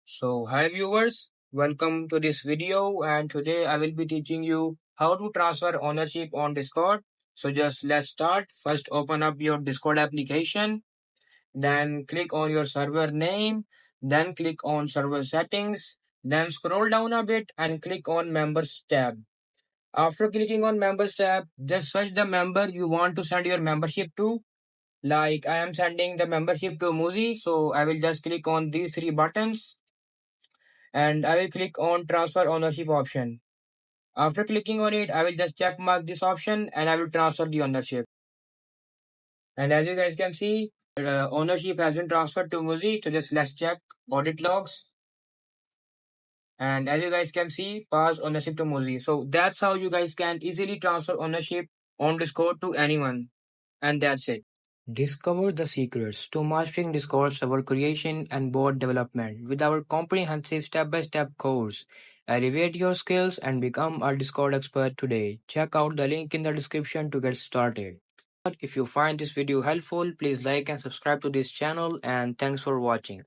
Hi viewers, welcome to this video and today I will be teaching you how to transfer ownership on Discord. So just let's start. First open up your Discord application, then click on your server name, then click on server settings, then scroll down a bit and click on members tab. After clicking on members tab, just search the member you want to send your membership to. Like I am sending the membership to Muzi, so I will just click on these three buttons and I will click on transfer ownership option. After clicking on it, I will just check mark this option and I will transfer the ownership. And as you guys can see, ownership has been transferred to Muzi. So just let's check audit logs. And as you guys can see, pass ownership to Muzi. So that's how you guys can easily transfer ownership on Discord to anyone. And that's it. Discover the secrets to mastering Discord server creation and board development with our comprehensive step-by-step course. Elevate your skills and become a Discord expert today. Check out the link in the description to get started. If you find this video helpful, please like and subscribe to this channel and thanks for watching.